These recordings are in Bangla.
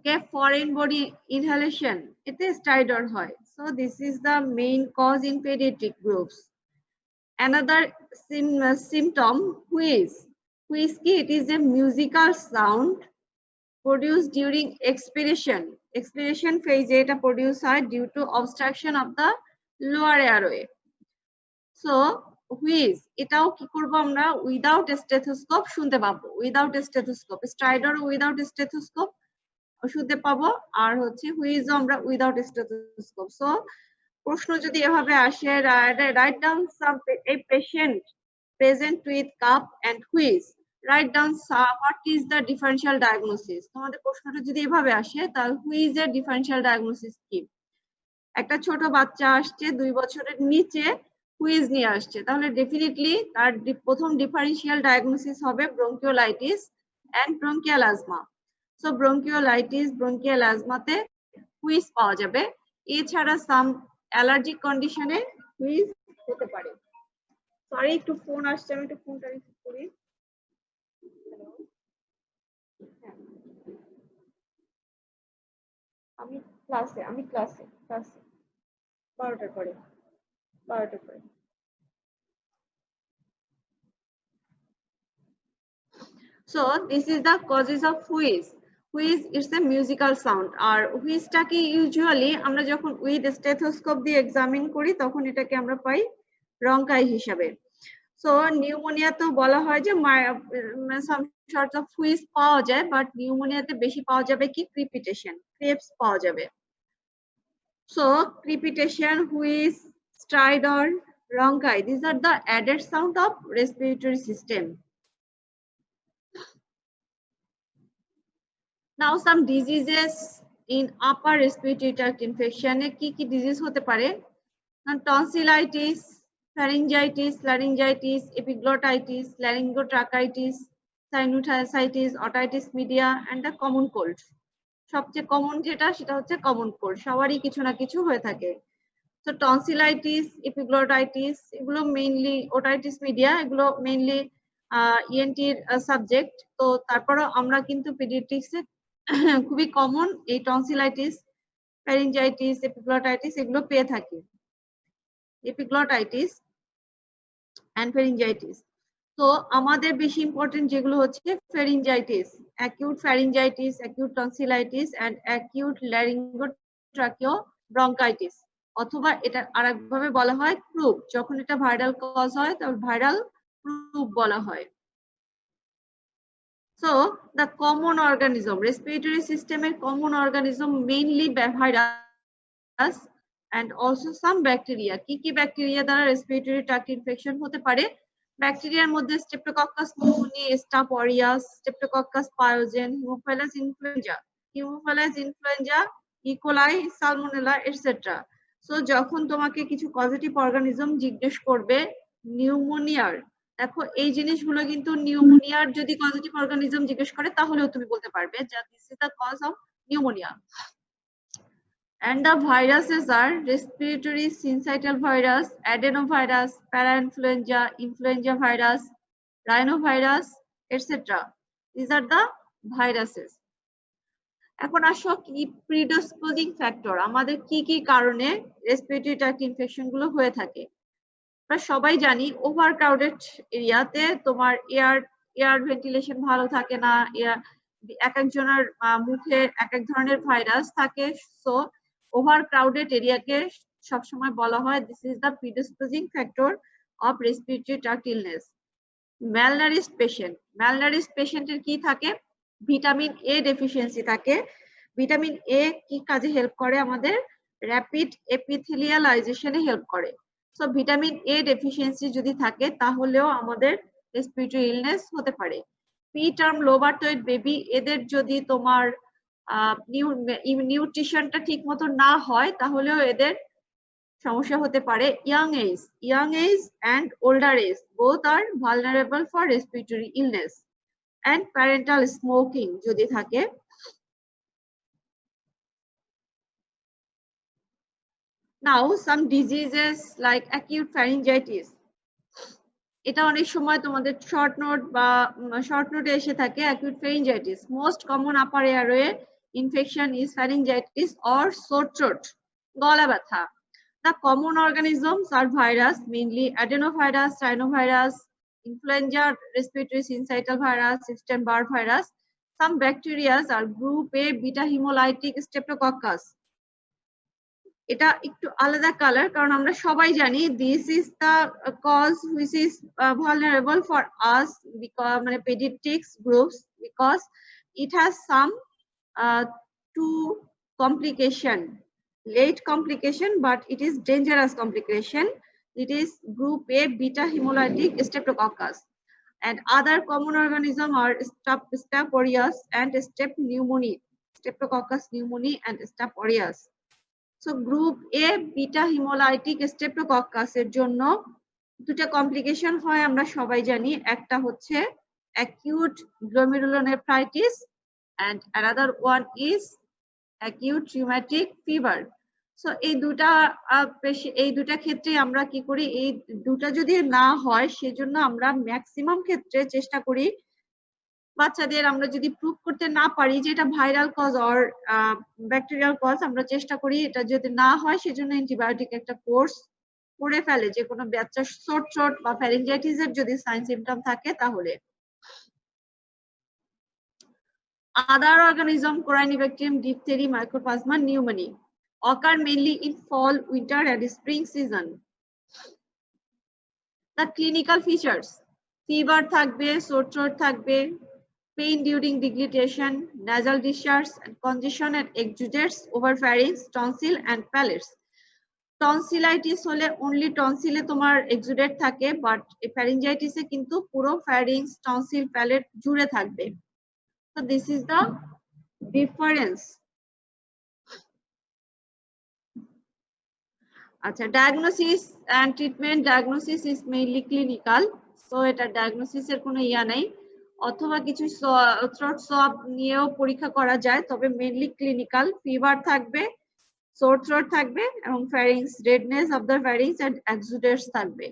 Okay, foreign body inhalation, এতে stridor হয়. So this is the main cause in pediatric groups. Another symptom, wheeze. Wheeze ki, it is a musical sound produced during expiration. Expiration phase এটা produce হয় due to obstruction of the lower airway. So wheeze, এটাও কি করব আমরা উইদাউট স্টেথোস্কোপ শুনতে পাবো, উইদাউট স্টেথোস্কোপ, স্ট্রাইডর উইদাউট স্টেথোস্কোপ শুনতে পাবো, আর হচ্ছে হুইজও আমরা উইদাউট স্টেথোস্কোপ। সো প্রশ্ন যদি এভাবে আসে, write down some a patient present with cough and wheeze, write down what is the differential diagnosis. তোমাদের প্রশ্নটা যদি এভাবে আসে তাহলে হুইজের ডিফারেন্সিয়াল ডায়াগনোসিস কি? একটা ছোট বাচ্চা আসছে 2 বছরের নিচে, হুইজ নিয়ে আসছে, তাহলে ডেফিনেটলি তার প্রথম ডিফারেন্সিয়াল ডায়াগনোসিস হবে bronchiolitis and bronchial asthma. So bronchiolitis, bronchial অ্যাজমাতে হুইজ পাওয়া যাবে। এছাড়া সাম অ্যালার্জিক কন্ডিশনে হুইজ হতে পারে। সরি, একটু ফোন আসছে, আমি একটু ফোনটা রিসিভ করি। আমি ক্লাসে 12টার পরে। So this is the causes of wheeze. Wheeze is a musical sound, আর হুইজটাকে ইউজুয়ালি আমরা যখন উইথ স্টেথোস্কোপ দিয়ে এক্সামিন করি তখন এটাকে আমরা পাই ব্রঙ্কাই হিসাবে। সো নিউমোনিয়া তো বলা হয় যে সাম সর্ট অফ হুইজ পাওয়া যায়, বাট নিউমোনিয়াতে বেশি পাওয়া যাবে কি ক্রিপিটেশন, ক্রেপস পাওয়া যাবে। So crepitation, wheeze, stridor, bronchi, these are the added sound of respiratory system. Now some diseases in upper respiratory tract infection, কি কি ডিজিজ হতে পারে? Tonsillitis, pharyngitis, laryngitis, epiglottitis, laryngotracheitis, sinusitis, otitis media and the common cold. সবচেয়ে কমন যেটা সেটা হচ্ছে কমন কোল্ড, সবারই কিছু না কিছু হয়ে থাকে। তো টনসিলাইটিস, এপিগ্লটিস, এগুলো মেইনলি, ওটাইটিস মিডিয়া, এগুলো মেইনলি ইএনটির সাবজেক্ট। তো তারপরও আমরা কিন্তু পেডিয়াট্রিক্সে খুবই কমন এই টনসিলাইটিস, ফ্যারিঞ্জাইটিস, এপিগ্লটিস এগুলো পেয়ে থাকি। Epiglottis and pharyngitis. তো আমাদের বেশি ইম্পর্টেন্ট যেগুলো হচ্ছে pharyngitis, acute pharyngitis, acute tonsillitis and acute laryngotracheobronchitis, অথবা এটা আরেকভাবে বলা হয় ক্রুপ। যখন এটা ভাইরাল কজ হয় তখন ভাইরাল ক্রুপ বলা হয়। So the common organism, respiratory system এর common organism mainly virus and also some bacteria. কি কি ব্যাকটেরিয়া দ্বারা রেসপিরেটরি ট্র্যাক্ট ইনফেকশন হতে পারে? ব্যাকটেরিয়ার মধ্যে Streptococcus pneumoniae, Staph aureus, Streptococcus pyogenes, Haemophilus influenzae, E coli, Salmonella etcetera. So যখন তোমাকে কিছু পজিটিভ অর্গানিজম জিজ্ঞেস করবে নিউমোনিয়ার, দেখো এই জিনিসগুলো কিন্তু নিউমোনিয়ার যদি পজিটিভ অর্গানিজম জিজ্ঞেস করে তাহলেও তুমি বলতে পারবে যে this is the cause of pneumonia. And the viruses are respiratory syncytial virus, adenovirus, parainfluenza, influenza virus, rhinovirus, etc. These are the viruses. এখন আসো কি প্রিডিসপোজিং ফ্যাক্টর, আমাদের কি কি কারণে রেসপিরেটরি ট্র্যাক্ট ইনফেকশন গুলো হয়ে থাকে। আমরা সবাই জানি ওভার ক্রাউডেড এরিয়াতে তোমার এয়ার ভেন্টিলেশন ভালো থাকে না, এক একজনের মুখে এক এক ধরনের ভাইরাস থাকে। সো ওভার ক্রাউডেড এরিয়াকে সবসময় বলা হয় this is the predisposing factor of respiratory tract illness. Malnourished পেশেন্টের কি থাকে? ভিটামিন এ ডেফিসিয়েন্সি থাকে। ভিটামিন এ কি কাজে হেল্প করে? আমাদের র্যাপিড এপিথেলিয়ালাইজেশনে হেল্প করে। সো ভিটামিন এ ডেফিসিয়েন্সি যদি থাকে তাহলেও আমাদের রেসপিরেটরি ইলনেস হতে পারে। Preterm low birth weight baby, এদের যদি তোমার নিউট্রিশনটা ঠিক মতো না হয় তাহলেও এদের সমস্যা হতে পারে। Young age and older age both are vulnerable for respiratory illness. And parental smoking যদি থাকে। Now some diseases like acute pharyngitis, এটা অনেক সময় তোমাদের শর্ট নোটে এসে থাকে। acute pharyngitis most common upper airway infection is pharyngitis or sore throat, গলা ব্যথা. The common organisms are virus, mainly adenovirus, rhinovirus, influenza, respiratory syncytial virus, Epstein-Barr virus. Some bacteria are group A beta hemolytic streptococcus. এটা একটু আলাদা কালার কারণ আমরা সবাই জানি this is the cause which is vulnerable for us because মানে pediatrics groups because it has some two complication, late complication, but it is dangerous complication. It is group A beta hemolytic streptococcus. And other common organisms are Staph aureus and Strep pneumoniae, Streptococcus pneumoniae and Staph aureus. So group A beta hemolytic streptococcus এর জন্য দুটো কমপ্লিকেশন হয় আমরা সবাই জানি, একটা হচ্ছে acute glomerulonephritis and another one is acute rheumatic fever. So এই দুটা ক্ষেত্রে আমরা কি করি, এই দুটা যদি না হয় সেজন্য আমরা ম্যাক্সিমাম ক্ষেত্রে চেষ্টা করি বাচ্চাদের আমরা যদি প্রুভ করতে না পারি যে এটা viral cause or bacterial cause, আমরা চেষ্টা করি এটা যদি না হয় সেজন্য অ্যান্টিবায়োটিক একটা কোর্স করে ফেলে যে কোনো বাচ্চার সোর থ্রোট বা ফ্যারিঞ্জাইটিস এর যদি সাইন সিম্পটম থাকে তাহলে। Other organism Corynebacterium, diphtheria, Mycoplasma, pneumoniae occur mainly in fall, winter and spring season. The clinical features: fever থাকবে, sore throat থাকবে, pain during deglutition, nasal discharge and congestion and exudates over pharynx, tonsil and palates. Tonsillitis হলে only tonsil এ তোমার exudate থাকে, but pharyngitis এ কিন্তু পুরো pharynx, tonsil, palate জুড়ে থাকবে. So this is the difference. আচ্ছা, diagnosis and treatment. Diagnosis is mainly clinical, so এটা diagnosis এর কোনো ইয়া নাই, অথবা কিছু থ্রোট সোয়াব নিয়েও পরীক্ষা করা যায়, তবে মেইনলি ক্লিনিক্যাল। ফিভার থাকবে, সোর থ্রোট থাকবে এবং pharynx, redness of the pharynx and exudates থাকবে।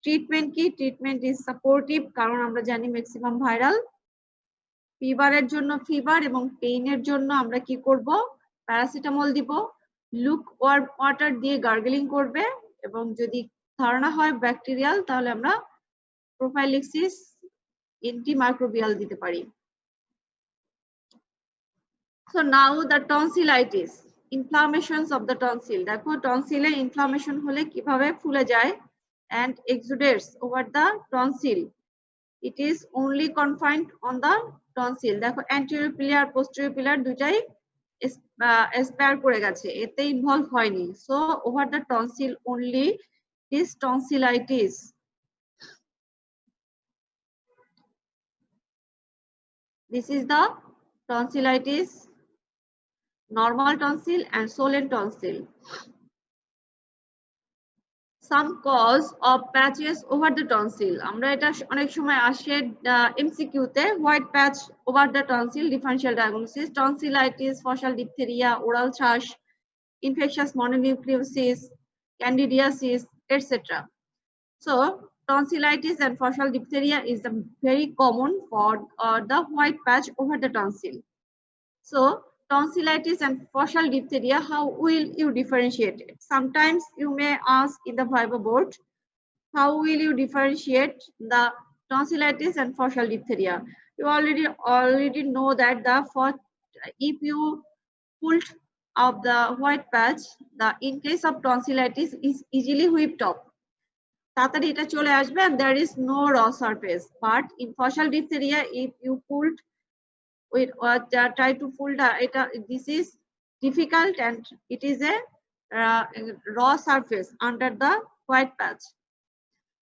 ট্রিটমেন্ট কি? ট্রিটমেন্ট ইজ সাপোর্টিভ, কারণ আমরা জানি ম্যাক্সিমাম ভাইরাল। ফিভারের জন্য ফিভার এবং পেইনের জন্য আমরা কি করব? প্যারাসিটামল দিব, লুক ওয়াটার দিয়ে গার্গলিং করবে, এবং যদি ধারণা হয় ব্যাকটেরিয়াল তাহলে আমরা প্রোফাইলিক্সিস antimicrobial দিতে পারি। So now the tonsillitis, inflammations of the tonsil. দেখো টনসিলে ইনফ্লামেশন হলে কিভাবে ফুলে যায় and exudates over the tonsil. It is only confined on the tonsil. দেখো anterior pillar, posterior pillar দুটাই স্পেয়ার করে গেছে, এতে ইনভলভ হয়নি। So over the tonsil only is tonsillitis. This is the tonsillitis, normal tonsil and swollen tonsil. Some cause of patches over the tonsil. আমরা এটা অনেক সময় আসে MCQ তে, white patch over the tonsil, differential diagnosis, tonsillitis, faucial diphtheria, oral thrush, infectious mononucleosis, candidiasis, etc. So tonsillitis and fosal diphtheria is very common for the white patch over the tonsil. So tonsillitis and fosal diphtheria, how will you differentiate it? Sometimes you may ask in the Viva board, how will you differentiate the tonsillitis and fosal diphtheria? You already know that if you pulled out the white patch, in case of tonsillitis is easily whipped off. তাড়াতাড়ি এটা চলে আসবে and there is no raw surface. But in fosal diphtheria, if you pulled try to pull this is difficult and it is a raw surface under the white patch.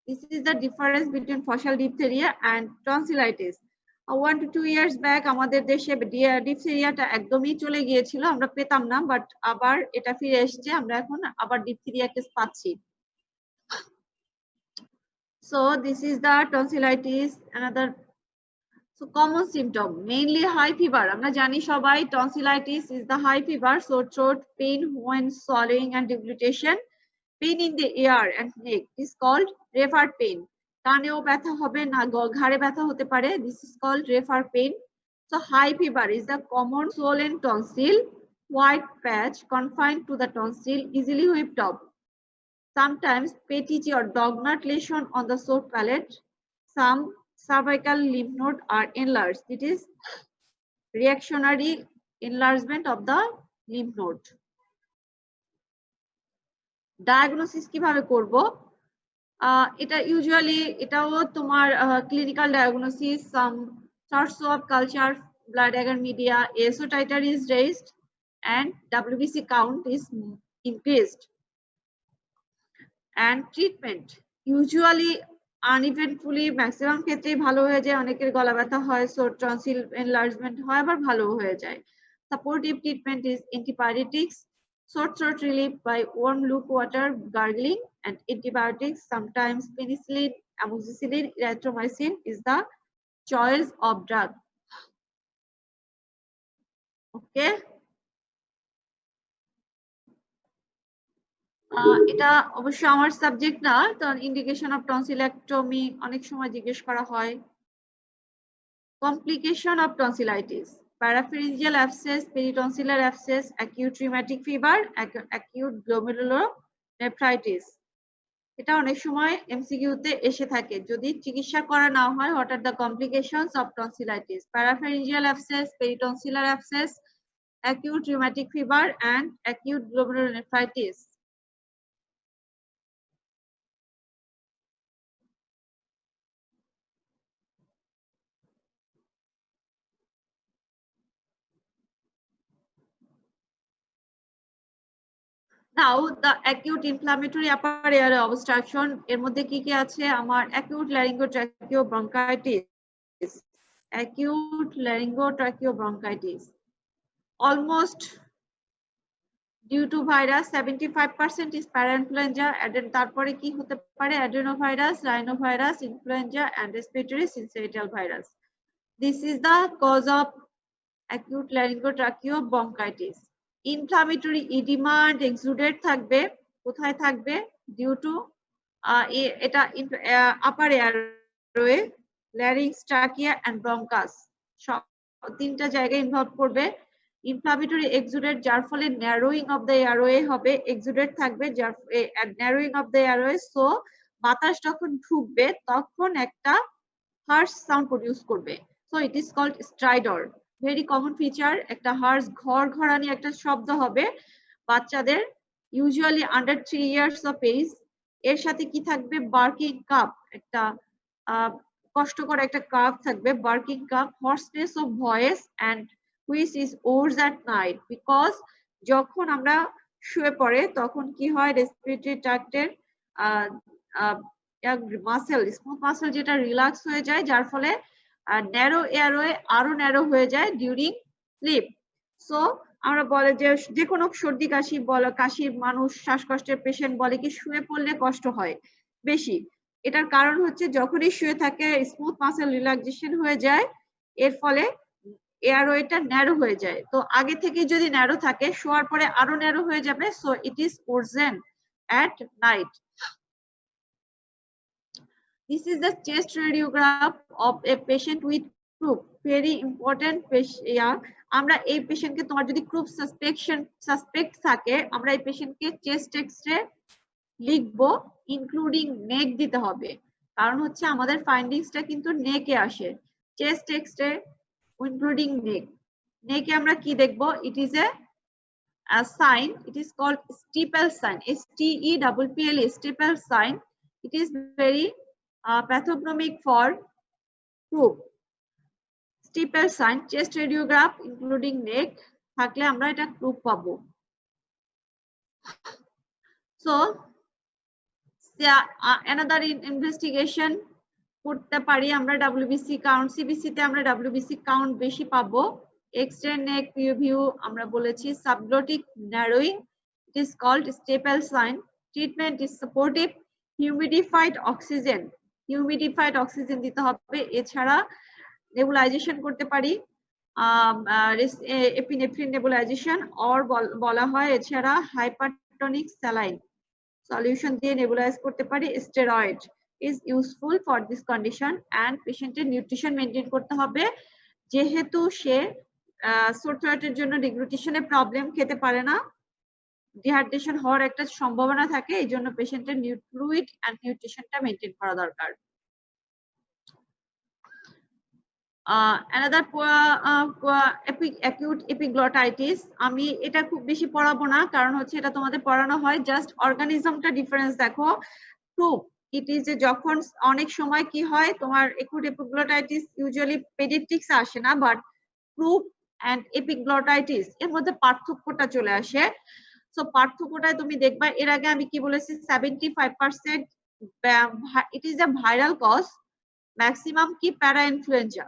This is the difference between fosal diphtheria and tonsillitis. 1 to 2 years back আমাদের দেশে ডিপথেরিয়াটা একদমই চলে গিয়েছিল, আমরা পেতাম না, বাট আবার এটা ফিরে এসেছে, আমরা এখন আবার ডিপথেরিয়া কেস পাচ্ছি। So this is the tonsillitis. Another common symptom, mainly high fever. আমরা জানি সবাই tonsillitis is the high fever, sore throat, pain when swallowing and deglutition, pain in the ear and neck is called refer pain. কানেও ব্যথা হবে না, ঘাড়ে ব্যথা হতে পারে, this is called refer pain. So high fever is the common swollen tonsil, white patch confined to the tonsil, easily whipped up. Sometimes petechiae or dognut lesion on the sore palate. Some cervical lymph nodes are enlarged. It is reactionary enlargement of the lymph node. Diagnosis কিভাবে করব? এটা ইউজুয়ালি এটাও তোমার clinical diagnosis, some sorts of culture, blood agar media, ASO titer is raised and WBC count is increased. And treatment usually uneventfully maximum ক্ষেত্রে ভালো হয়ে যায়, অনেকের গলা ব্যথা হয়, so tonsil enlargement হয় আবার ভালো হয়ে যায়. Supportive treatment is antibiotics, short relief by warm luke water, gargling, and antibiotics. Sometimes penicillin, amoxicillin, erythromycin is the choice of drug. Okay. এটা অবশ্য আমার সাবজেক্ট না, তো ইন্ডিকেশন অফ টনসিলেক্টমি অনেক সময় জিজ্ঞেস করা হয়। Complication of tonsillitis, parapharyngeal abscess, peritonsillar abscess, acute rheumatic fever, acute glomerulonephritis. এটা অনেক সময় এমসিকিউতে এসে থাকে, যদি চিকিৎসা করা না হয়, what are the complications of tonsillitis? Parapharyngeal abscess, peritonsillar abscess, acute rheumatic fever and acute glomerulonephritis. Now the acute inflammatory upper airway obstruction, এর মধ্যে কি কি আছে? আমার acute laryngobronchitis, acute laryngobronchitis, almost due to virus, 75% is parainfluenza, and তারপরে কি হতে পারে? adenovirus, rhinovirus, influenza, and respiratory syncytial virus. This is the cause of acute laryngobronchitis. Inflammatory oedema and exudate থাকবে, কোথায় থাকবে? ডিউ টু এটা upper airway, larynx, trachea and bronchus, তিনটা জায়গায় ইনভলভ করবে। ইনফ্লামেটরি এক্সুডেট, যার ফলে ন্যারোইং অফ দ্য এয়ারওয়ে হবে, এক্সুডেট থাকবে, যার narrowing of the airway, so বাতাস যখন ঢুকবে তখন একটা হার্শ সাউন্ড প্রডিউস করবে, so it is called stridor. Very common feature, একটা হার্স ঘরানি একটা শব্দ হবে বাচ্চাদের, usually under 3 years of age. এর সাথে কি থাকবে? বার্কিং কাপ, একটা কষ্টকর একটা কাপ থাকবে, barking cough, hoarseness of voice and which is worse at night, because যখন আমরা শুয়ে পড়ে তখন কি হয়? রেসপিরেটরি ট্র্যাক্টের মাসেল, স্মুথ মাসেল যেটা রিল্যাক্স হয়ে যায়, যার ফলে ন্যারো এয়ারওয়ে আরো ন্যারো হয়ে যায় ডিউরিং স্লিপ। সো আমরা বলে যে কোনো সর্দি কাশি বলে, কাশির মানুষ, শ্বাসকষ্টের পেশেন্ট বলে কি শুয়ে পড়লে কষ্ট হয় বেশি। এটার কারণ হচ্ছে যখনই শুয়ে থাকে স্মুথ মাসেল রিল্যাক্সেশন হয়ে যায়, এর ফলে এয়ারওয়েটা ন্যারো হয়ে যায়। তো আগে থেকে যদি ন্যারো থাকে, শোয়ার পরে আরো ন্যারো হয়ে যাবে, so it is worsen at night. This is the chest radiograph of a patient with croup. Very important patient. আমরা এই পেশেন্টকে, তোমার যদি ক্রুপ সাসপেক্ট থাকে, আমরা এই পেশেন্টকে চেস্ট এক্সরে লিখবো, ইনক্লুডিং নেক দিতে হবে, কারণ হচ্ছে আমাদের ফাইন্ডিংসটা কিন্তু নেকে আসে। চেস্ট এক্সরে ইনক্লুডিং নেক। নেকে আমরা কি দেখবো? It is a sign, it is called Stiepel sign, STEPPL, Stiepel sign. It is very pathognomic for croup. Stiepel sign, chest radiograph including neck থাকলে আমরা এটা croup পাবো। So another investigation করতে পারি আমরা WBC count, CBC তে আমরা WBC count বেশি পাবো। X-ray neck view আমরা বলেছি subglottic narrowing, it is called Stiepel sign. Treatment is supportive, humidified oxygen, দিতে হবে। এছাড়া নেবুলাইজেশন করতে পারি, এপিনেফ্রিন নেবুলাইজেশন, অর বলা হয় এছাড়া হাইপারটনিক স্যালাইন সলিউশন দিয়ে নেবুলাইজ করতে পারি। Steroid is useful for this condition and patient এর নিউট্রিশন মেইনটেইন করতে হবে, যেহেতু সে সোর থ্রোটের জন্য ডিগ্লুটিশনে প্রবলেম খেতে পারে না, ডিহাইড্রেশন হওয়ার একটা সম্ভাবনা থাকে, এই জন্য পেশেন্টের ফ্লুইড এন্ড নিউট্রিশনটা মেনটেন করা দরকার। another acute epiglottitis, আমি এটা খুব বেশি পড়াবো না, কারণ হচ্ছে এটা তোমাদের পড়ানো হয়, জাস্ট অর্গানিজমটা ডিফারেন্স দেখো। ক্রুপ, ইট ইজ যখন অনেক সময় কি হয় তোমার acute epiglottitis ইউজুয়ালি পেডিয়াট্রিক্সে আসে না, বাট ক্রুপ এন্ড এপিগ্লটাইটিস এর মধ্যে পার্থক্যটা চলে আসে। সো পার্থক্যটা তুমি দেখবা, এর আগে আমি কি বলেছি, 75% it is a viral cause, maximum কি parainfluenza,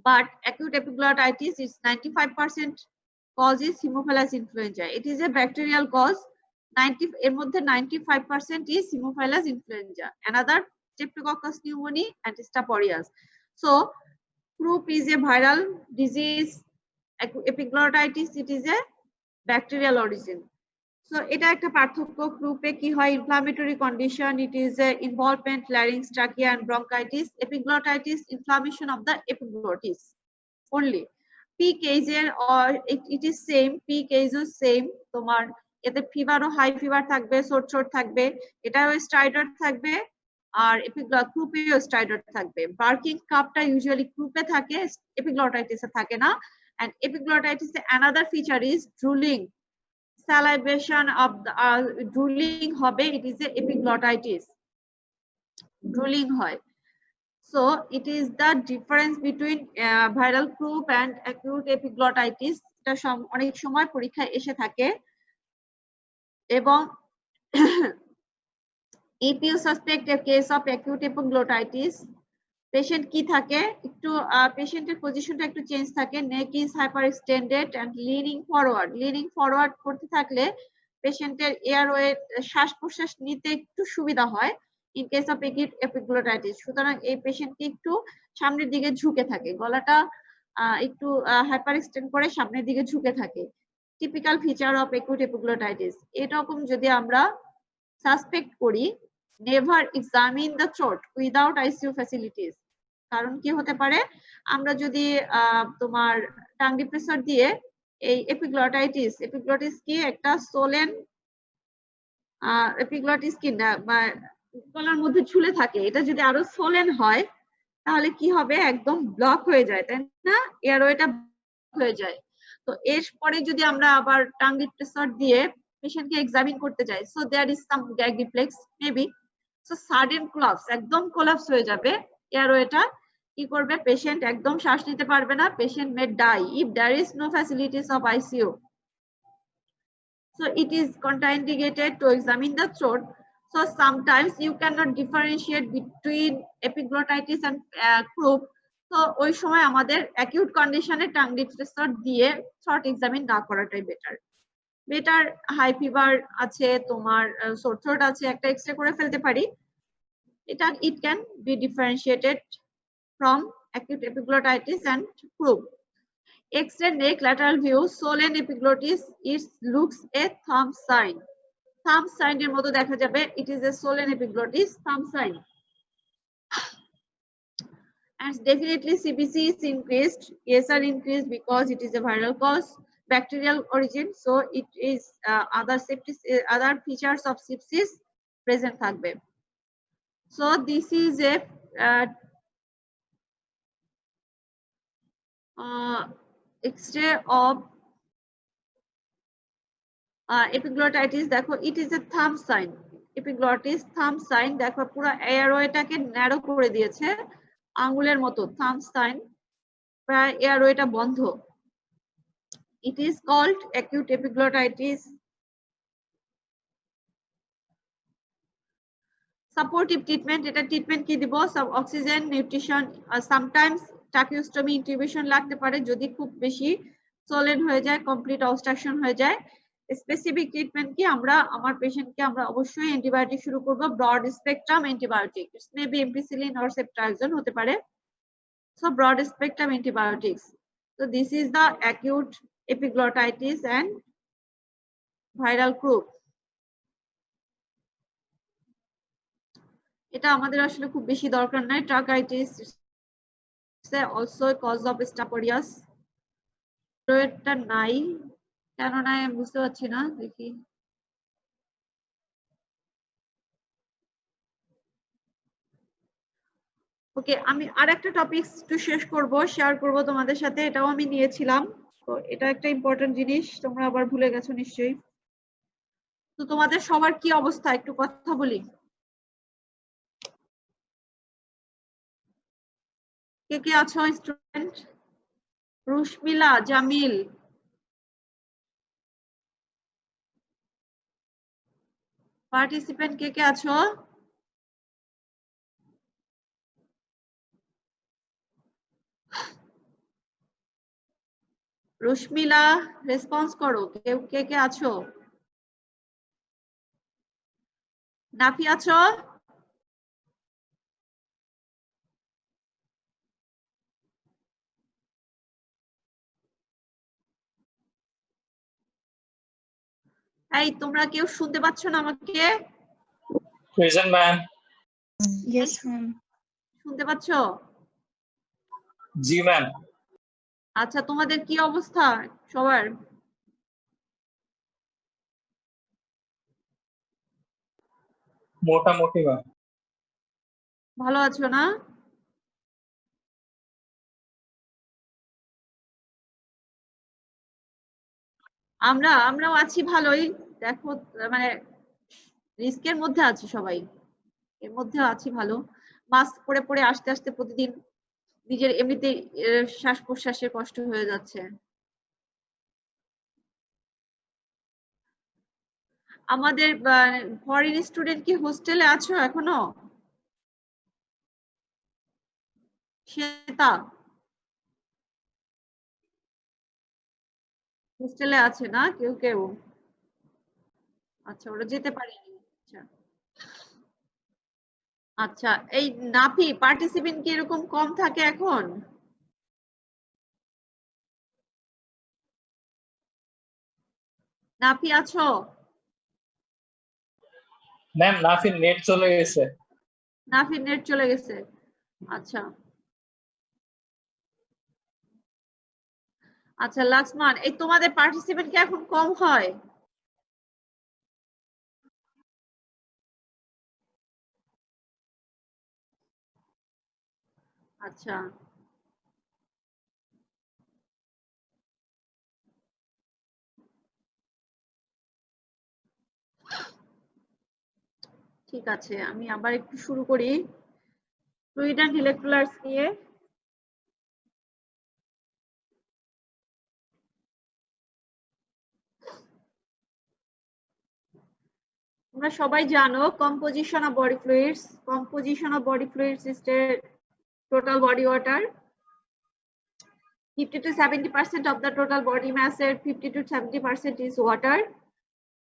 but acute epiglottitis is 95% cause is Haemophilus influenza. It is a bacterial cause. 90 এর মধ্যে 95% is Haemophilus influenza. Another Streptococcus pneumoniae and Staph aureus. So croup is a viral disease. Epiglottitis, it is a bacterial origin. So এটা একটা পার্থক্য। ক্রুপে কি হয়, inflammatory condition, it is a involvement larynx, trachea and bronchitis. Epiglottitis inflammation of the epiglottis only. P case or it is same, P case is same, তোমার এতে ফিভারও হাই ফিভার থাকবে, সোর থ্রোট থাকবে, এটাও স্টাইডার থাকবে, আর ক্রুপেও স্টাইডার থাকবে। বার্কিং কাপটা ইউজুয়ালি ক্রুপে থাকে, এপিগ্লটাইটিসে থাকে না। and epiglottitis another feature is drooling, salivation of the drooling হবে, it is a epiglottitis, drooling হয়। So it is the difference between viral croup and acute epiglottitis. এটা অনেক সময় পরীক্ষায় এসে থাকে। এবং if you suspect a case of acute epiglottitis, patient কি থাকে, একটু পেশেন্টের পজিশনটা একটু চেঞ্জ থাকে, neck is hyperextended and leaning forward করতে থাকলে পেশেন্টের এয়ারওয়ে শ্বাস প্রশ্বাস নিতে একটু সুবিধা হয় in case of acute epiglottitis। সুতরাং এই পেশেন্টকে একটু সামনের দিকে ঝুঁকে থাকে, গলাটা একটু হাইপার এক্সটেন্ড করে সামনের দিকে ঝুঁকে থাকে, typical feature of acute epiglottitis। এরকম যদি আমরা সাসপেক্ট করি, never examine the throat without ICU facilities. কারণ কি হতে পারে, আমরা যদি তোমার টাং ডিপ্রেসর দিয়ে এই এপিগ্লটিস কি একটা সোলেন, এপিগ্লটিস কি না গলার মধ্যে ঝুলে থাকে, এটা যদি আরো সোলেন হয় তাহলে কি হবে, একদম ব্লক হয়ে যায়, তাই না, এয়ারওয়েটা হয়ে যায়। তো এর পরে যদি আমরা আবার টাং ডিপ্রেসর দিয়ে পেশেন্টকে এক্সামিন করতে যাই, so there is some gag reflex maybe, so sudden collapse, একদম কোলাপস হয়ে যাবে এয়ারওয়েটা, কি করবে, পেশেন্ট একদম শ্বাস নিতে পারবে না, patient may die if there is no facilities of ICU। So it is contraindicated to examine the throat. So sometimes you cannot differentiate between epiglottitis and croup. So ওই সময় আমাদের acute কন্ডিশনে টাং ডিপ্রেসর দিয়ে থ্রট এক্সামিন না করাটাই বেটার। হাই ফিভার আছে, তোমার সোর থ্রোট আছে, একটা এক্সরে করে ফেলতে পারি, এটা it can be differentiated from acute epiglottitis and croup. X-ray neck lateral view, swollen epiglottis, it looks a thumb sign. Thumb sign এর মতো দেখা যাবে, it is a swollen epiglottis, thumb sign. And definitely CBC is increased, ESR increased because it is a viral cause, bacterial origin, so it is other features of sepsis present থাকবে। So this is a X-ray of epiglottitis, দেখো it is a thumb sign, epiglottis thumb sign, দেখো পুরো এয়ারওয়েটাকে ন্যারো করে দিয়েছে আঙ্গুলের মতো, thumb sign, প্রায় এয়ারওয়েটা বন্ধ। It is called acute epiglottitis. Supportive treatment, এটা ট্রিটমেন্ট কি দিব, অক্সিজেন, নিউট্রিশন, সামটাইমস ট্রাকিওস্টমি ইন্টিউবেশন লাগতে পারে যদি খুব বেশি সোলেন হয়ে যায়, কমপ্লিট অবস্ট্রাকশন হয়ে যায়। স্পেসিফিক ট্রিটমেন্ট কি, আমরা আমার পেশেন্টকে আমরা অবশ্যই অ্যান্টিবায়োটিক শুরু করব, broad spectrum antibiotic, it's maybe ampicillin or ceftriaxone হতে পারে। So broad spectrum antibiotics. So this is the acute epiglottitis and viral croup. এটা আমাদের আসলে খুব বেশি দরকার নাই, ট্রাকাইটিস also a cause of staph aureus. ফ্লুয়েডটা নাই, কেন নাই আমি বুঝতে পারছি না, দেখি। ওকে, আমি আরেকটা টপিক একটু শেষ করব, শেয়ার করব তোমাদের সাথে, এটাও আমি নিয়েছিলাম। তো এটা একটা ইম্পর্টেন্ট জিনিস, তোমরা আবার ভুলে গেছো নিশ্চয়ই। তো তোমাদের সবার কি অবস্থা একটু কথা বলি। কে কে আছো স্টুডেন্ট? রুশমিলা, জামিল, পার্টিসিপেন্ট কে কে আছো? রুশমিলা, রেসপন্স করো, কেউ কে কে আছো? নাফি আছো? এই তোমরা কেউ শুনতে পাচ্ছ না আমাকে? Present, ma'am. Yes, ma'am. শুনতে পাচ্ছ? জি ম্যাম। আচ্ছা, তোমাদের কি অবস্থা সবার? মোটামুটি ম্যাম। ভালো আছো না? আমরাও আছি ভালোই। দেখো মানে রিস্কের মধ্যে আছি সবাই, এর মধ্যেও আছি ভালো। মাস্ক পরে পরে আস্তে আস্তে প্রতিদিন নিজের এমনিতেই শ্বাস প্রশ্বাসের কষ্ট হয়ে যাচ্ছে। আমাদের ফরেন স্টুডেন্ট কি হোস্টেলে আছো এখনো? শ্বেতা হোস্টেলে আছে না কেউ কেউ? আচ্ছা, ওরা যেতে পারেনি। আচ্ছা আচ্ছা, এই নাফি, পার্টিসিপেন্ট কি এরকম কম থাকে এখন? নাফি আছো? ম্যাম নাফির নেট চলে গেছে। নাফির নেট চলে গেছে, আচ্ছা আচ্ছা। লাক্সমান, এই তোমাদের পার্টিসিপেন্ট কি এখন কম হয়? আচ্ছা ঠিক আছে, আমি আবার একটু শুরু করি ফ্লুইড অ্যান্ড ইলেকট্রোলাইটস নিয়ে। তোমরা সবাই জানো composition of body fluids. Composition of body fluids is total body water. 50 to 70% of the total body mass, 50 to 70% is water,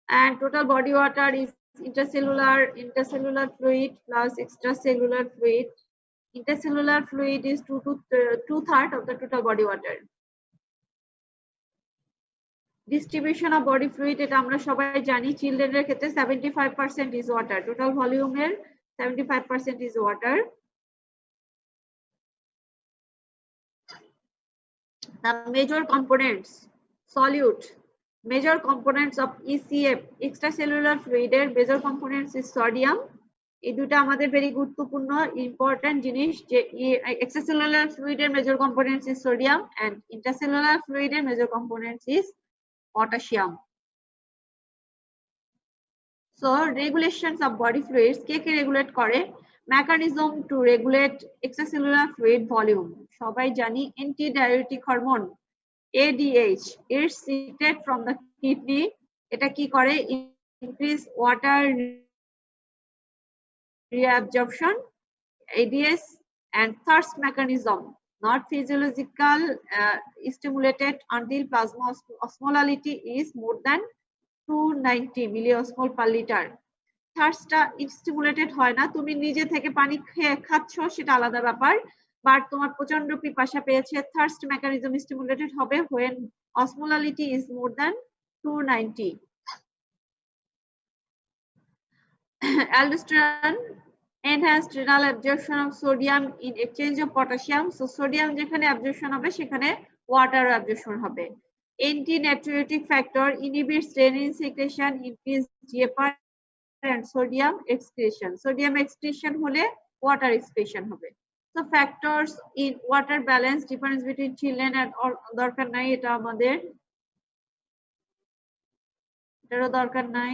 and total body water is intercellular fluid plus extracellular fluid. Intercellular fluid is two-thirds of the total body water. Distribution of body fluid, এটা আমরা সবাই জানি, চিলড্রেনের ক্ষেত্রে 75% is water, total volume এর 75% is water. The major components, solute, major components of ECF, extracellular fluid এর major components is sodium. এই দুটো আমাদের ভেরি গুরুত্বপূর্ণ ইম্পর্টেন্ট জিনিস, যে extracellular fluid এর major components is sodium and intercellular fluid এর major components is potassium. So regulations of body fluids, K K regulate করে? mechanism to regulate extracellular fluid volume, সবাই জানি antidiuretic hormone ADH is secreted from the kidney. এটা কি করে? increase water reabsorption, ADS, and thirst mechanism, not physiological, stimulated until plasma osmolality is more than 290 milliosmol per liter. থার্স্টটা stimulated হয় না, তুমি নিজে থেকে পানি খাচ্ছ সেটা আলাদা ব্যাপার, বাট তোমার প্রচন্ড পিপাসা পেয়েছে, থার্স্ট মেকানিজম স্টিমুলেটেড হবে when osmolality is more than 290. aldosterone enhanced renal absorption of sodium in exchange of potassium. So sodium যেখানে absorption হবে সেখানে water absorption হবে. Anti-natriuretic factor inhibits renin secretion, increase GFR and sodium excretion. Sodium excretion হলে water excretion হবে. So factors in water balance, difference between children and দরকার নাই, এটা আমাদের এটারও দরকার নাই.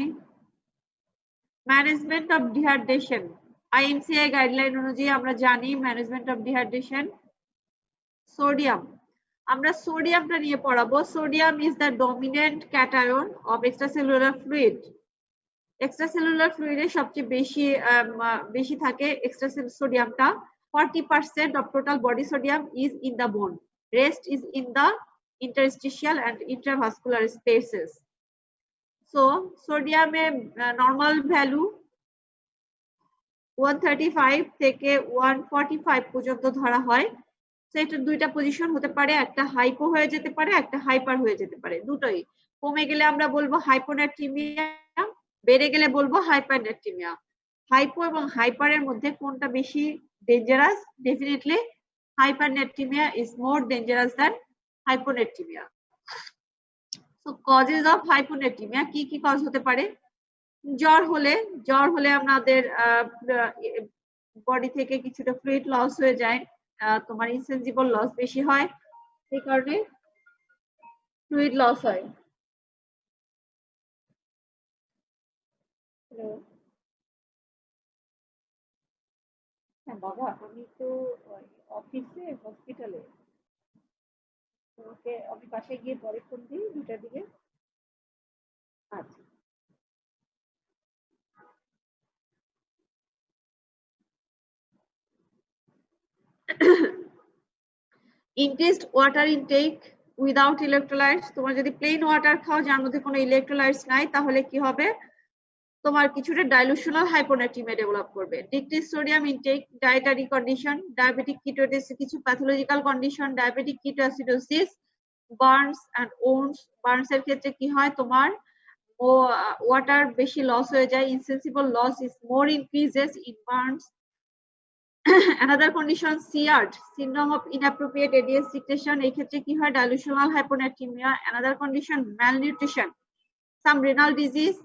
Management of dehydration. IMCI guideline অনুযায়ী আমরা জানি management of dehydration. Sodium. আমরা সোডিয়ামটা নিয়ে পড়াবো. Sodium is the dominant cation of extracellular fluid. Extracellular fluid এ সবচেয়ে বেশি থাকে extracellular সোডিয়ামটা. 40% of total body sodium is in the bone. Rest is in the interstitial and intravascular spaces. So sodium normal value 135 থেকে 145 পর্যন্ত ধরা হয়. So এটা দুইটা পজিশন হতে পারে, একটা হাইপো হয়ে যেতে পারে, একটা হাইপার হয়ে যেতে পারে, দুটোই. কমে গেলে আমরা বলবো হাইপোনাট্রিমিয়া, বেড়ে গেলে বলবো হাইপারনাট্রিমিয়া. হাইপো এবং হাইপারের মধ্যে কোনটা বেশি dangerous? Definitely hypernatraemia is more dangerous than hyponatraemia. So causes of hyponatremia কি কি কজ হতে পারে? জ্বর হলে আমাদের বডি থেকে কিছুটা ফ্লুইড লস হয়ে যায়, তোমার ইনসেনসিবল লস বেশি হয়, এই কারণে ফ্লুইড লস হয়. হ্যাঁ বাবা, আমি তো অফিসে হসপিটালে, ওকে আমি বাসায় গিয়ে পরে ফোন দিই 2টার দিকে. আচ্ছা, increased water intake without electrolytes. তোমার যদি প্লেন ওয়াটার খাও যার মধ্যে কোনো ইলেকট্রোলাইটস নাই, তাহলে কি হবে? তোমার কিছুটা ডাইলুশনাল হাইপোনাট্রিমিয়া ডেভেলপ করবে. Decrease sodium intake, dietary condition, diabetic ketosis, কিছু pathological condition, diabetic ketoacidosis, burns and wounds. Burns এর ক্ষেত্রে কি হয়? তোমার ওয়াটার বেশি লস হয়ে যায়, insensible loss is more increases in burns. Another condition, SIARD, syndrome of inappropriate ADH secretion, এই ক্ষেত্রে কি হয়? Dilutional hyponatremia. Another condition, malnutrition, some renal disease,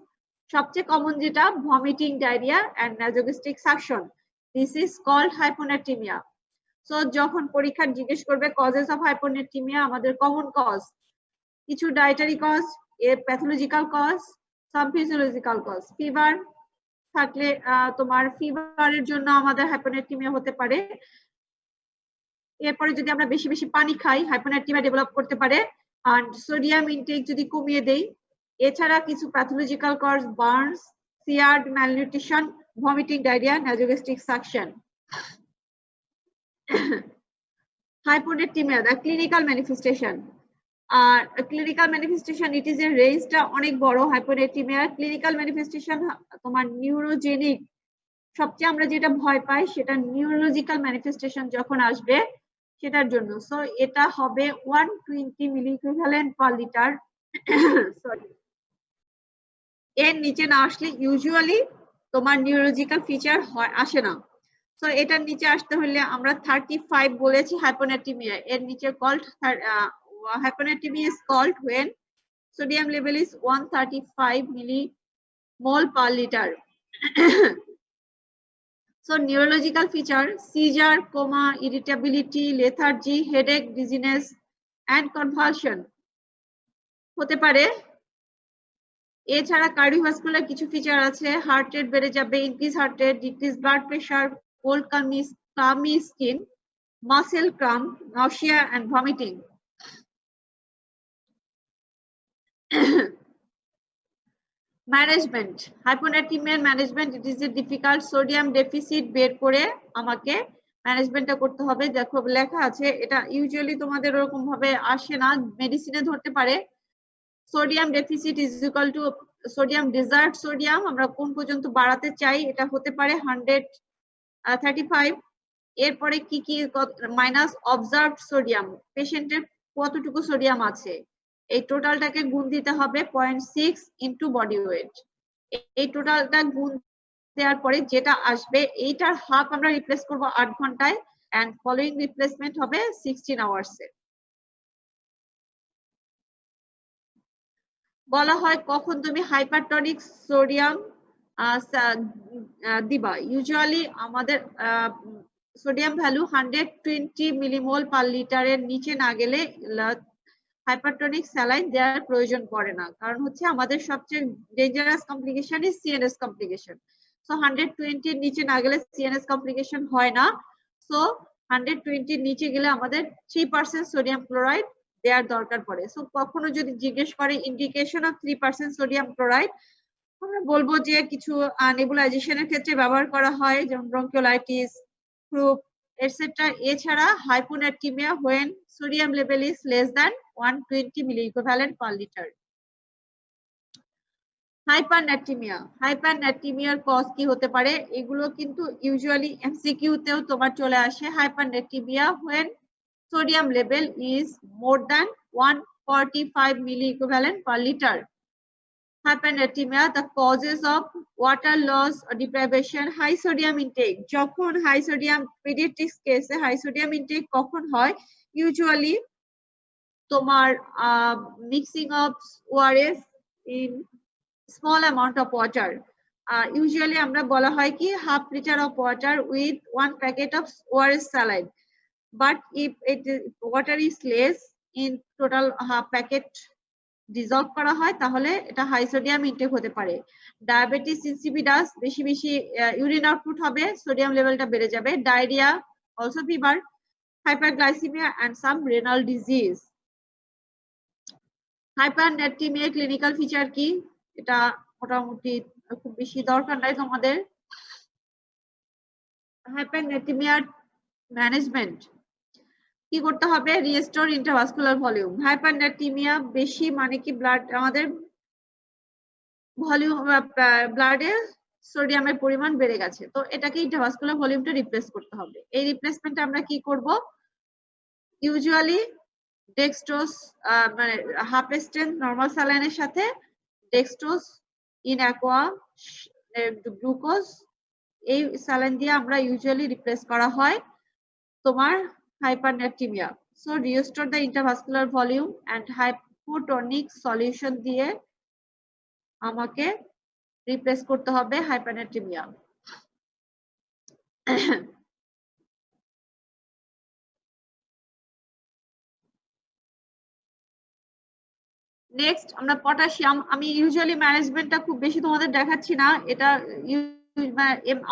সবচেয়ে কমন যেটা vomiting, diarrhoea and nasogastric suction. This is called hyponatremia. So যখন পরীক্ষা জিজ্ঞেস করবে causes of hyponatremia, আমাদের কমন কজ, কিছু dietary cause, pathological cause, some physiological cause. Fever থাকলে তোমার ফিভারের জন্য আমাদের হাইপোনাট্রিমিয়া হতে পারে. এরপরে যদি আমরা বেশি বেশি পানি খাই, হাইপোনাট্রিমিয়া ডেভেলপ করতে পারে. আর সোডিয়াম ইনটেক যদি কমিয়ে দেই. এছাড়া কিছু প্যাথোলজিক্যাল কজ, বার্নস, সিয়ার্ড, malnutrition, vomiting, diarrhoea, nasogastric suction. Hyponatremia, the clinical manifestation. Clinical manifestation, it is a range-টা অনেক বড়. Hyponatremia clinical manifestation তোমার নিউরোজেনিক, সবচেয়ে আমরা যেটা ভয় পাই সেটা নিউরোলজিক্যাল ম্যানিফেস্টেশন যখন আসবে সেটার জন্য. সো এটা হবে 120 মিলি ইকুইভ্যালেন্ট পার লিটার. সরি, এর নিচে না আসলে ইউজুয়ালি তোমার নিউরোলজিক্যাল ফিচার আসে না. সো এটার নিচে আসতে হলে আমরা 35 বলেছি hyponatremia. এর নিচে called hyponatremia is called when sodium level is 135 millimole per liter. So neurological feature, seizure, coma, irritability, lethargy, headache, dizziness and convulsion হতে পারে. এছাড়া কার্ডিওভাস্কুলার কিছু ফিচার আছে, হার্ট রেট বেড়ে যাবে, increase heart rate, decrease blood pressure, cold clammy skin, muscle cramp, nausea and vomiting. Management, হাইপোনাট্রিমিয়ার management, it is a difficult. Sodium deficit বের করে আমাকে ম্যানেজমেন্টটা করতে হবে. দেখো লেখা আছে, এটা ইউজুয়ালি তোমাদের ওরকম ভাবে আসে না, মেডিসিনে ধরতে পারে. Sodium deficit is equal to sodium desired sodium, আমরা কোন পর্যন্ত বাড়াতে চাই, এটা হতে পারে 135. এরপরে কি কি মাইনাস অবজার্ভড সোডিয়াম, পেশেন্টের কতটুকু সোডিয়াম আছে, এই টোটালটাকে গুণ দিতে হবে 0.6 ইনটু বডি ওয়েট. এই টোটালটা গুণ দেওয়ার পরে যেটা আসবে এইটার হাফ আমরা রিপ্লেস করব 8 ঘন্টায় এন্ড ফলোইং রিপ্লেসমেন্ট হবে 16 আওয়ার্সে। বলা হয় কখন তুমি হাইপারটনিক সোডিয়াম দিবা। ইউজুয়ালি আমাদের সোডিয়াম ভ্যালু 120 মিলিমোল পার লিটারের নিচে না গেলে হাইপারটনিক স্যালাইন দেওয়ার প্রয়োজন পড়ে না, কারণ হচ্ছে আমাদের সবচেয়ে dangerous complication is CNS complication. So 120 এর নিচে না গেলে সিএনএস কমপ্লিকেশন হয় না। সো 120 এর নিচে গেলে আমাদের 3% সোডিয়াম ক্লোরাইড দেওয়ার দরকার পড়ে। সো কখনো যদি জিজ্ঞেস করে ইন্ডিকেশন অফ 3% সোডিয়াম ক্লোরাইড, আমরা বলবো যে কিছু নেবুলাইজেশনের ক্ষেত্রে ব্যবহার করা হয়, যেমন ব্রঙ্কিওলাইটিস, ক্রুপ এটসেট্রা। এছাড়া hyponatraemia when sodium level is less than 120 milliequivalent per liter. হাইপারন্যাট্রিমিয়ার cause কি হতে পারে? এগুলো কিন্তু ইউজুয়ালি এমসিকিউ তেও তোমার চলে আসে। হাইপারন্যাট্রিমিয়া when sodium level is more than 145 milliequivalent per liter. Hypernatremia, the causes of water loss or deprivation, high sodium intake. যখন হাই সোডিয়াম পেডিয়াট্রিক্স কেসে হাই সোডিয়াম ইনটেক কখন হয়? ইউজুয়ালি তোমার mixing of ORS in small amount of water. Usually আমরা বলা হয় কি half litre of water with 1 packet of ORS saline, but if water is less in total half packet dissolved করা হয় তাহলে এটা হাই সোডিয়াম ইনটেক হতে পারে। ডায়াবেটিস ইনসিপিডাস, বেশি বেশি ইউরিন আউটপুট হবে, সোডিয়াম লেভেলটা বেড়ে যাবে। Diarrhoea, also fever, hyperglycaemia and some renal disease. Hypernatraemia clinical feature কি? এটা মোটামুটি খুব বেশি দরকার নাই তোমাদের। হাইপারন্যাট্রিমিয়ার ম্যানেজমেন্ট কি করতে হবে? Restore intravascular volume. হাইপারন্যাট্রিমিয়া বেশি মানে কি ব্লাড আমাদের ভলিউম ব্লাডে সোডিয়ামের পরিমাণ বেড়ে গেছে, তো এটাকে ইন্ট্রাভাস্কুলার ভলিউমটা রিপ্লেস করতে হবে। এই রিপ্লেসমেন্ট আমরা কি করব? ইউজুয়ালি ডেক্সট্রোজ মানে হাফ স্ট্রেংথ নরমাল স্যালাইনের সাথে ডেক্সট্রোজ ইন অ্যাকোয়া গ্লুকোজ, এই স্যালাইন দিয়ে আমরা ইউজুয়ালি রিপ্লেস করা হয় তোমার hypernatraemia. So restore the intravascular volume and hypotonic solution দিয়ে আমাকে রিপ্লেস করতে হবে হাইপারন্যাট্রিমিয়া। নেক্সট আমরা পটাশিয়াম। আমি ইউজুয়ালি ম্যানেজমেন্টটা খুব বেশি তোমাদের দেখাচ্ছি না, এটা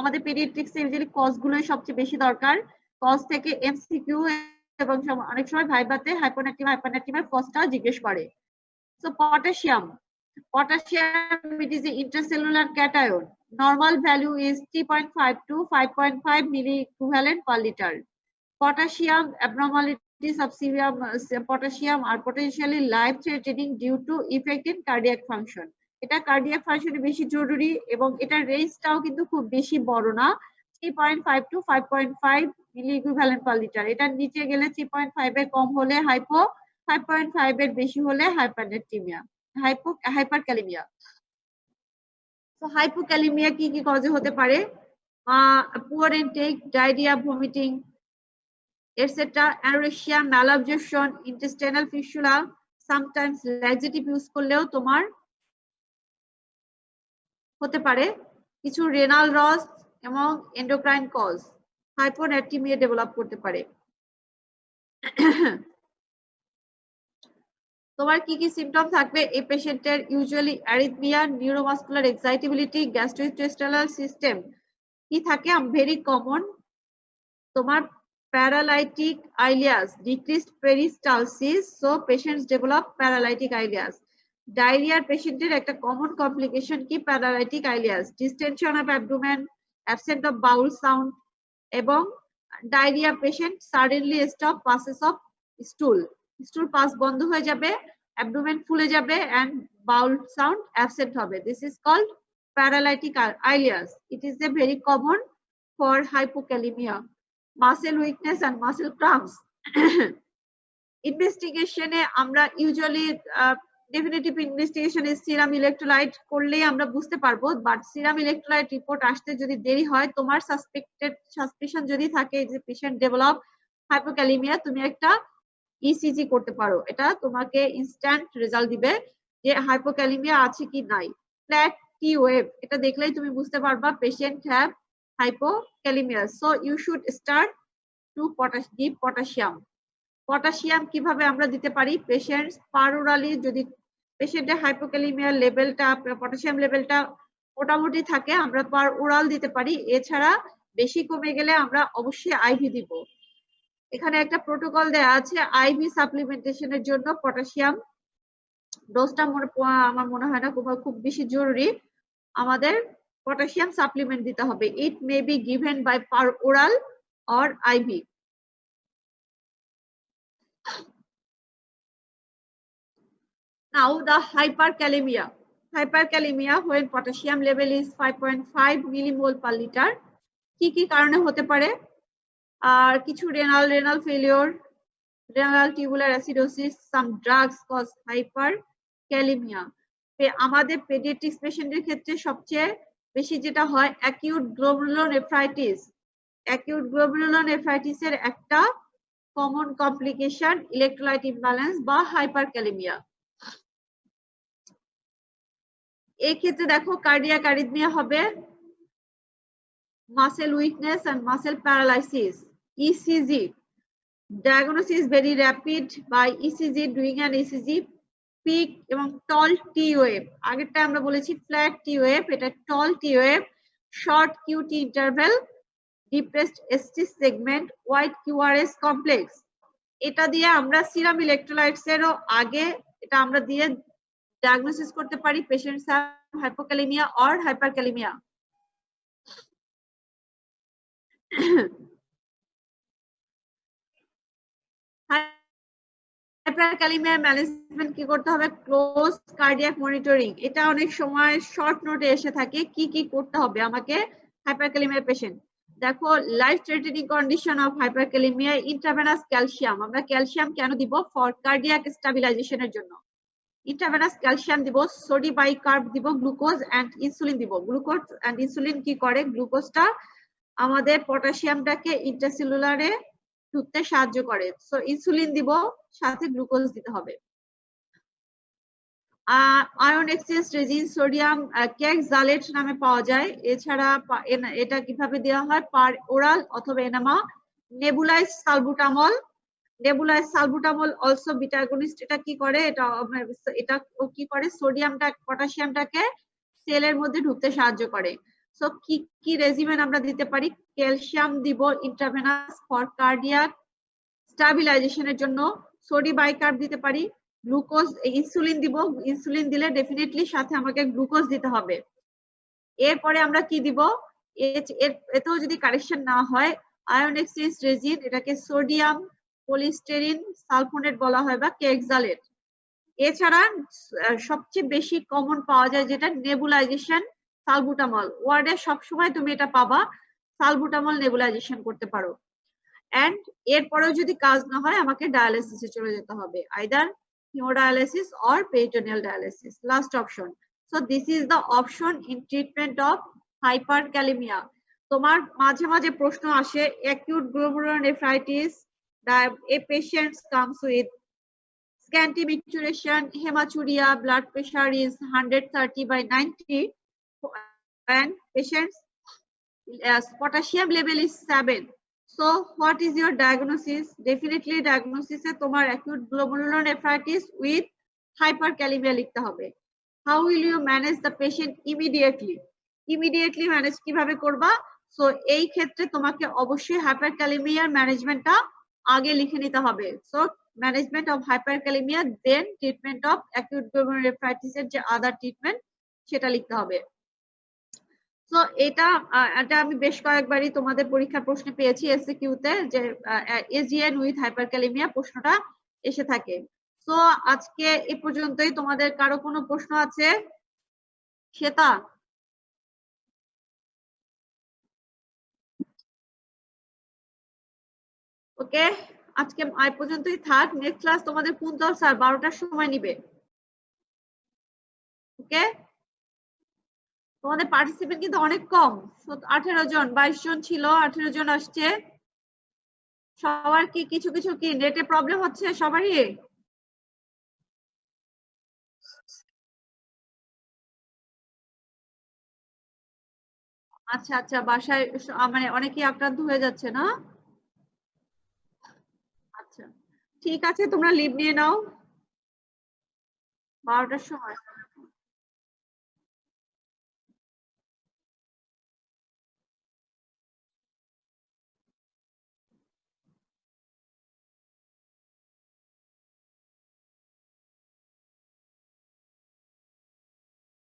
আমাদের পেডিয়াট্রিক্সে ইউজুয়ালি কজ গুলোই সবচেয়ে বেশি দরকার। কজ থেকে এমসিকিউ এবং অনেক সময় ভাইভাতে হাইপারন্যাট্রিমিয়ার কজটা জিজ্ঞেস করে। So potassium, it is an intercellular cation. Normal value is 3.5 to 5.5 milliequivalent per liter. Potassium abnormalities of serum potassium are potentially life-threatening due to effect in cardiac function. এটা কার্ডিয়াক ফাংশনে বেশি জরুরি এবং এটার রেঞ্জটাও কিন্তু খুব বেশি বড় না, 3.5 to 5.5 milliequivalent per liter. এটার নিচে গেলে 3.5 এর কম হলে হাইপো, 5.5 এর বেশি হলে হাইপারন্যাট্রিমিয়া, হাইপারক্যালিমিয়া। তো হাইপোক্যালিমিয়া কি কি কজে হতে পারে? Poor intake, diarrhoea, vomiting etcetera, anorexia, malabsorption, intestinal fistula, sometimes laxative use করলেও তোমার হতে পারে। কিছু রেনাল রস এবং এন্ডোক্রাইন কজ হাইপোন্যাট্রিমিয়া ডেভেলপ করতে পারে। তোমার কি কি সিমটম থাকবে এই পেশেন্টের? Usually arrhythmia, neuromuscular excitability, gastrointestinal system কি থাকে? ভেরি কমন তোমার paralytic ileus, decreased peristalsis, so patients develop paralytic ileus. ডায়রিয়ার পেশেন্টের একটা কমন কমপ্লিকেশন কি? Paralytic ileus, distension of abdomen, absent of bowel sound, এবং diarrhoea patient suddenly stop passes of stool, stool pass বন্ধ হয়ে যাবে, অ্যাবডোমেন ফুলে যাবে এন্ড বাউল সাউন্ড অ্যাবসেন্ট হবে। This is called paralytic ileus. It is a very common for hypokalaemia. Muscle weakness and muscle cramps. ইনভেস্টিগেশনে আমরা usually definitive investigation is serum electrolyte করলেই আমরা বুঝতে পারবো, বাট সিরাম ইলেক্ট্রোলাইট রিপোর্ট আসতে যদি দেরি হয়, তোমার সাসপিশন যদি থাকে যে পেশেন্ট ডেভেলপ হাইপোক্যালিমিয়া, তুমি একটা ইসিজি করতে পারো, এটা তোমাকে ইনস্ট্যান্ট রেজাল্ট দিবে যে হাইপোক্যালিমিয়া আছে কি নাই। ফ্ল্যাট টি ওয়েভ, এটা দেখলেই তুমি বুঝতে পারবা patient have hypokalaemia. So you should start to give potassium. Potassium কিভাবে আমরা দিতে পারি? পেশেন্টস পারোরালি যদি পেশেন্টের হাইপোক্যালিমিয়া লেভেলটা, পটাশিয়াম লেভেলটা মোটামুটি থাকে, আমরা পার ওরাল দিতে পারি। এছাড়া বেশি কমে গেলে আমরা অবশ্যই আইভি দিব। এখানে একটা প্রোটোকল দেওয়া আছে আইভি সাপ্লিমেন্টেশনের জন্য। পটাশিয়াম ডোজটা আমার মনে হয় না খুব বেশি জরুরি, আমাদের পটাশিয়াম সাপ্লিমেন্ট দিতে হবে। It may be given by per oral or IV. Now the hyperkalemia. Hyperkalemia when potassium level is 5.5 millimole per liter. কি কারণে হতে পারে? আর কিছু renal failure, renal tubular acidosis, some drugs cause hyperkalemia. আমাদের পেডিয়াট্রিক্স পেশেন্টের ক্ষেত্রে সবচেয়ে বেশি যেটা হয় অ্যাকিউট গ্লোমেরুলোনেফ্রাইটিস। অ্যাকিউট গ্লোমেরুলোনেফ্রাইটিস এর একটা কমন কমপ্লিকেশন ইলেক্ট্রোলাইট ইমব্যালেন্স বা হাইপারক্যালেমিয়া। এই ক্ষেত্রে দেখো কার্ডিয়াক অ্যারিথমিয়া হবে, muscle weakness and muscle paralysis. ECG diagnosis very rapid by ECG, doing an ECG, peak এবং টল টি ওয়েভ। আগেরটা আমরা বলেছি ফ্ল্যাট টি ওয়েভ, এটা tall T wave, short QT interval, depressed ST segment, wide QRS complex. এটা দিয়ে আমরা সিরাম ইলেক্ট্রোলাইটস এরও আগে এটা আমরা দিয়ে diagnosis করতে পারি patients have hypokalemia or hyperkalemia. Hyperkalemia management কি করতে হবে? Close cardiac monitoring. এটা অনেক সময় শর্ট নোটে এসে থাকে, কি করতে হবে আমাকে হাইপারক্যালেমিয়া পেশেন্ট। দেখো life threatening condition of hyperkalaemia, intravenous calcium. আমরা ক্যালসিয়াম কেন দিব? ফর কার্ডিয়াক স্টেবিলাইজেশনের জন্য ইন্ট্রাভেনাস ক্যালসিয়াম দিব, সোডি বাইকার্ব দিব, গ্লুকোজ এন্ড ইনসুলিন দিব। গ্লুকোজ এন্ড ইনসুলিন কি করে? গ্লুকোজটা আমাদের পটাশিয়ামটাকে ইন্ট্রাসেলুলারে ঢুকতে সাহায্য করে। সো ইনসুলিন দিব, সাথে গ্লুকোজ দিতে হবে। আয়ন এক্সচেঞ্জ রেজিন সোডিয়াম কেক্সালেট নামে পাওয়া যায়। এছাড়া এটা কিভাবে দেওয়া হয়? পার ওরাল অথবা enema. Nebulise salbutamol, nebulise salbutamol also beta agonist. এটা কি করে? এটা কি করে? সোডিয়ামটা পটাশিয়ামটাকে সেলের মধ্যে ঢুকতে সাহায্য করে। সো কি রেজিমেন আমরা দিতে পারি? ক্যালসিয়াম দিব ইন্ট্রাভেনাস ফর কার্ডিয়াক স্টেবিলাইজেশনের জন্য, সোডি বাইকার্ব দিতে পারি, গ্লুকোজ ইনসুলিন দিব, ইনসুলিন দিলে ডেফিনেটলি সাথে আমাকে গ্লুকোজ দিতে হবে। এরপরে আমরা কি দিব? এতেও যদি কারেকশন না হয় আয়ন এক্সচেঞ্জ রেজিন, এটাকে সোডিয়াম পলিস্টেরিন সালফোনেট বলা হয় বা কেক্সালেট। এছাড়া সবচেয়ে বেশি কমন পাওয়া যায় যেটা নেবুলাইজেশন সালবুটামল। ওয়ার্ডে সবসময় তুমি এটা পাবা, সালবুটামল নেবুলাইজেশন করতে পারো। এন্ড এরপরেও যদি কাজ না হয় আমাকে ডায়ালিসিসে চলে যেতে হবে, either haemodialysis or peritoneal dialysis, last option. So this is the option in treatment of hyperkalaemia. তোমার মাঝে মাঝে প্রশ্ন আসে acute glomerulonephritis, a patient comes with scanty micturition, hematuria, blood pressure is 130/90 and patient's potassium level is 7. So what is your diagnosis? Definitely diagnosis e tomar acute glomerulonephritis with hyperkalemia likhte hobe. How will you manage the patient immediately? Immediately manage কিভাবে করবা? সো এই ক্ষেত্রে তোমাকে অবশ্যই হাইপারক্যালেমিয়ার ম্যানেজমেন্টটা আগে লিখে নিতে হবে। So management of hyperkalaemia, then treatment of acute glomerulonephritis এর যে আদার ট্রিটমেন্ট সেটা লিখতে হবে। সো এটা আমি বেশ কয়েকবারই তোমাদের পরীক্ষার প্রশ্নে পেয়েছি এসকিউতে, যে এজিএন উইথ হাইপারক্যালেমিয়া প্রশ্নটা এসে থাকে। সো আজকে এই পর্যন্তই। তোমাদের কারো কোনো প্রশ্ন আছে? শ্বেতা? ওকে, আজকে এই পর্যন্তই থাক। নেক্সট ক্লাস তোমাদের কুন্তল স্যার 12টার সময় নিবে। ওকে, তোমাদের পার্টিসিপেন্ট কিন্তু অনেক কম, 18 জন, 22 জন ছিল, 18 জন আসছে। সবার কি কিছু কিছু কি নেটে প্রবলেম হচ্ছে সবারই? আচ্ছা আচ্ছা, বাসায় মানে অনেকেই আক্রান্ত হয়ে যাচ্ছে না? আচ্ছা, ঠিক আছে, তোমরা লিভ নিয়ে নাও 12টার সময়।